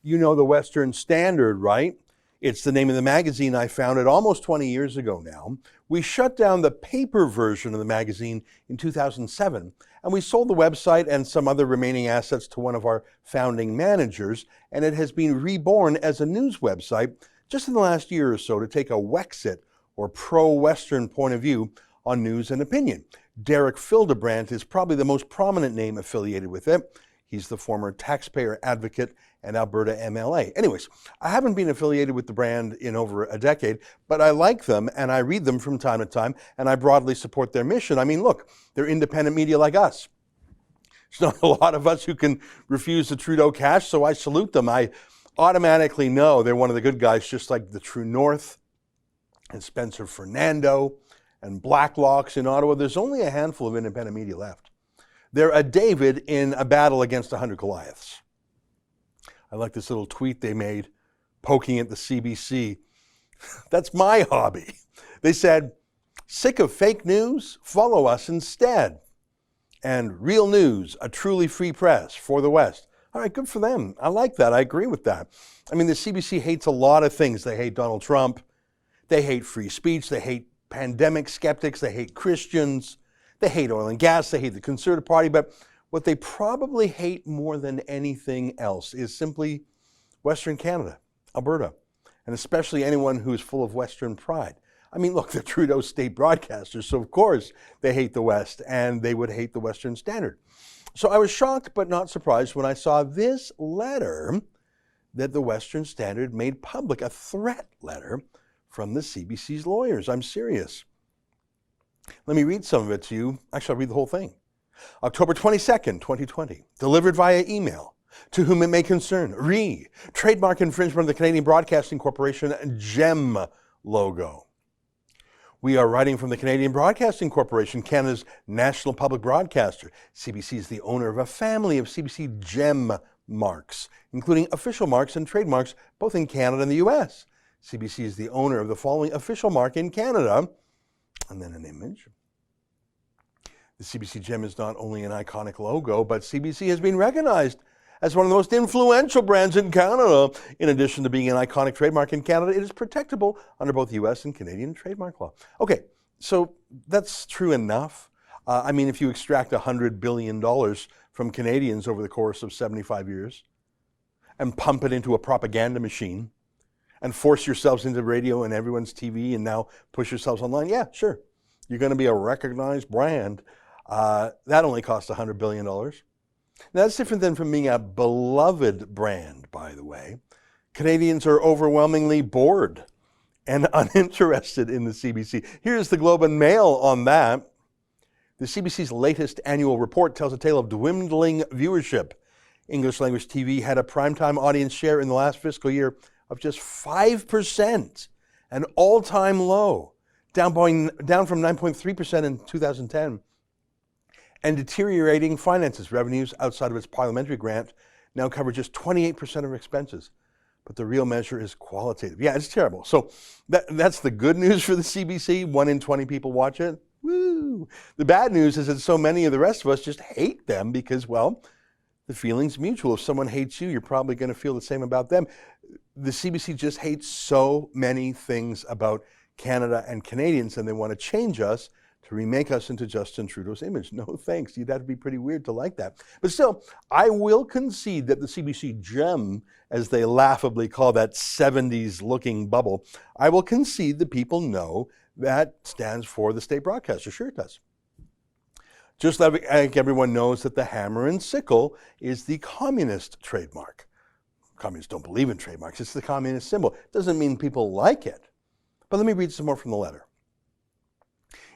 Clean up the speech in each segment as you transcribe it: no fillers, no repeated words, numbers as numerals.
You know the Western Standard, right? It's the name of the magazine I founded almost 20 years ago now. We shut down the paper version of the magazine in 2007, and we sold the website and some other remaining assets to one of our founding managers, and it has been reborn as a news website just in the last year or so to take a Wexit or pro-Western point of view on news and opinion. Derek Fildebrandt is probably the most prominent name affiliated with it. He's the former taxpayer advocate and Alberta MLA. Anyways, I haven't been affiliated with the brand in over a decade, but I like them and I read them from time to time, and I broadly support their mission. I mean, look, they're independent media like us. There's not a lot of us who can refuse the Trudeau cash, so I salute them. I automatically know they're one of the good guys, just like the True North and Spencer Fernando and Blacklocks in Ottawa. There's only a handful of independent media left. They're a David in a battle against 100 Goliaths. I like this little tweet they made poking at the CBC. That's my hobby. They said, "Sick of fake news? Follow us instead." And "Real news, a truly free press for the West." All right, good for them. I like that. I agree with that. I mean, the CBC hates a lot of things. They hate Donald Trump. They hate free speech. They hate pandemic skeptics. They hate Christians. They hate oil and gas. They hate the Conservative Party. But what they probably hate more than anything else is simply Western Canada, Alberta, and especially anyone who's full of Western pride. I mean, look, they're Trudeau state broadcasters, so of course they hate the West, and they would hate the Western Standard. So I was shocked but not surprised when I saw this letter that the Western Standard made public, a threat letter from the CBC's lawyers. I'm serious. Let me read some of it to you. Actually, I'll read the whole thing. October 22nd, 2020, delivered via email. To whom it may concern, trademark infringement of the Canadian Broadcasting Corporation GEM logo. We are writing from the Canadian Broadcasting Corporation, Canada's national public broadcaster. CBC is the owner of a family of CBC GEM marks, including official marks and trademarks, both in Canada and the US. CBC is the owner of the following official mark in Canada, and then an image. The CBC GEM is not only an iconic logo, but CBC has been recognized as one of the most influential brands in Canada. In addition to being an iconic trademark in Canada, it is protectable under both US and Canadian trademark law. Okay, so that's true enough. I mean, if you extract $100 billion from Canadians over the course of 75 years and pump it into a propaganda machine and force yourselves into radio and everyone's TV and now push yourselves online, yeah, sure. You're going to be a recognized brand. That only costs $100 billion. Now, that's different than from being a beloved brand, by the way. Canadians are overwhelmingly bored and uninterested in the CBC. Here's the Globe and Mail on that. The CBC's latest annual report tells a tale of dwindling viewership. English language TV had a primetime audience share in the last fiscal year of just 5%, an all-time low, down from 9.3% in 2010. And deteriorating finances. Revenues outside of its parliamentary grant now cover just 28% of expenses. But the real measure is qualitative. Yeah, it's terrible. So that's the good news for the CBC. 1 in 20 people watch it. Woo! The bad news is that so many of the rest of us just hate them because, well, the feeling's mutual. If someone hates you, you're probably going to feel the same about them. The CBC just hates so many things about Canada and Canadians, and they want to change us to remake us into Justin Trudeau's image. No thanks. You'd have to be pretty weird to like that. But still, I will concede that the CBC GEM, as they laughably call that 70s-looking bubble, I will concede that people know that stands for the state broadcaster. Sure it does. Just like everyone knows that the hammer and sickle is the communist trademark. Communists don't believe in trademarks. It's the communist symbol. It doesn't mean people like it. But let me read some more from the letter.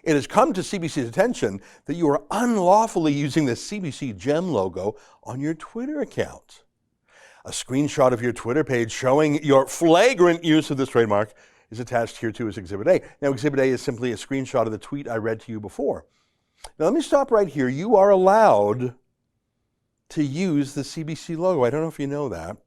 It has come to CBC's attention that you are unlawfully using the CBC GEM logo on your Twitter account. A screenshot of your Twitter page showing your flagrant use of this trademark is attached here to as Exhibit A. Now, Exhibit A is simply a screenshot of the tweet I read to you before. Now, let me stop right here. You are allowed to use the CBC logo. I don't know if you know that.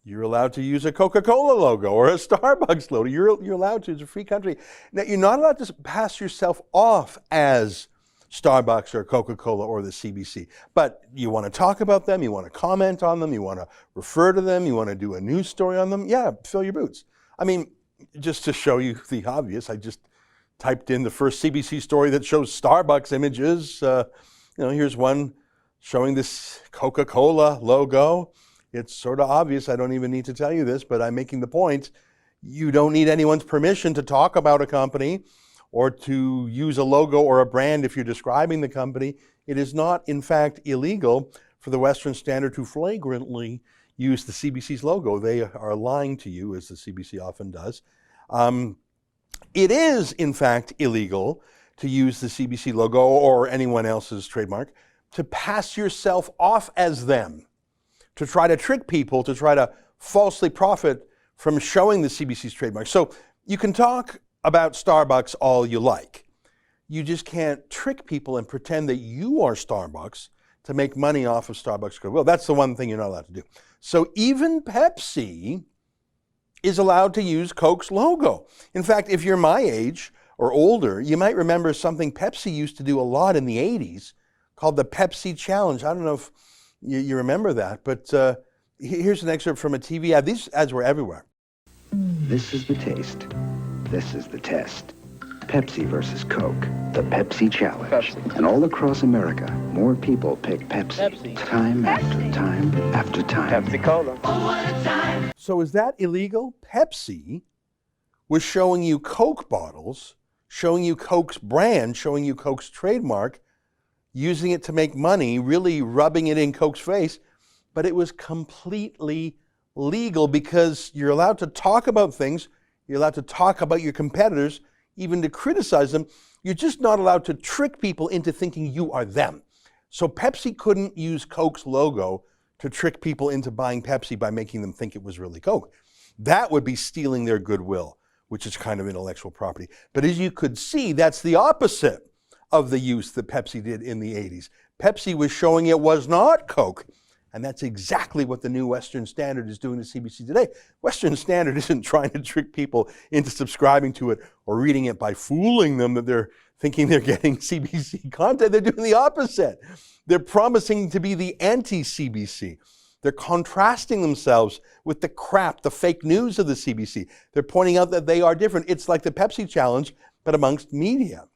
You're allowed to use a Coca-Cola logo or a Starbucks logo. You're allowed to. It's a free country. Now, you're not allowed to pass yourself off as Starbucks or Coca-Cola or the CBC. But you want to talk about them, you want to comment on them, you want to refer to them, you want to do a news story on them, yeah, fill your boots. I mean, just to show you the obvious, I just typed in the first CBC story that shows Starbucks images. Here's one showing this Coca-Cola logo. It's sort of obvious. I don't even need to tell you this, but I'm making the point. You don't need anyone's permission to talk about a company or to use a logo or a brand if you're describing the company. It is not, in fact, illegal for the Western Standard to flagrantly use the CBC's logo. They are lying to you, as the CBC often does. It is, in fact, illegal to use the CBC logo or anyone else's trademark to pass yourself off as them, to try to trick people, to try to falsely profit from showing the CBC's trademark. So you can talk about Starbucks all you like. You just can't trick people and pretend that you are Starbucks to make money off of Starbucks goodwill. That's the one thing you're not allowed to do. So even Pepsi is allowed to use Coke's logo. In fact, if you're my age or older, you might remember something Pepsi used to do a lot in the 80s called the Pepsi Challenge. I don't know if you remember that, but here's an excerpt from a TV ad. These ads were everywhere. This is the taste. This is the test. Pepsi versus Coke, the Pepsi Challenge. Pepsi. And all across America, more people pick Pepsi. Time after time after time. Pepsi Cola. Oh, what a time. So is that illegal? Pepsi was showing you Coke bottles, showing you Coke's brand, showing you Coke's trademark, using it to make money, really rubbing it in Coke's face, but it was completely legal because you're allowed to talk about things, you're allowed to talk about your competitors, even to criticize them. You're just not allowed to trick people into thinking you are them. So Pepsi couldn't use Coke's logo to trick people into buying Pepsi by making them think it was really Coke. That would be stealing their goodwill, which is kind of intellectual property. But as you could see, that's the opposite of the use that Pepsi did in the 80s. Pepsi was showing it was not Coke. And that's exactly what the new Western Standard is doing to CBC today. Western Standard isn't trying to trick people into subscribing to it or reading it by fooling them that they're thinking they're getting CBC content. They're doing the opposite. They're promising to be the anti-CBC. They're contrasting themselves with the crap, the fake news of the CBC. They're pointing out that they are different. It's like the Pepsi Challenge, but amongst media.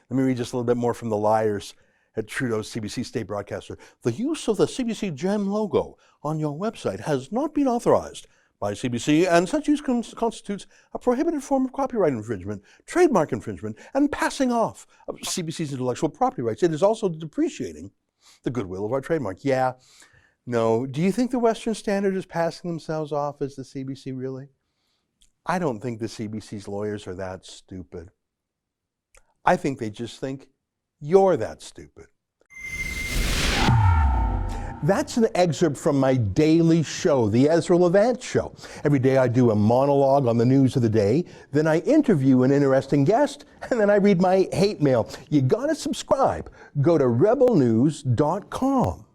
Let me read just a little bit more from the liars at Trudeau's CBC state broadcaster. The use of the CBC GEM logo on your website has not been authorized by CBC, and such use constitutes a prohibited form of copyright infringement, trademark infringement, and passing off of CBC's intellectual property rights. It is also depreciating the goodwill of our trademark. Yeah, no. Do you think the Western Standard is passing themselves off as the CBC, really? I don't think the CBC's lawyers are that stupid. I think they just think you're that stupid. That's an excerpt from my daily show, the Ezra Levant Show. Every day I do a monologue on the news of the day, then I interview an interesting guest, and then I read my hate mail. You gotta subscribe. Go to rebelnews.com.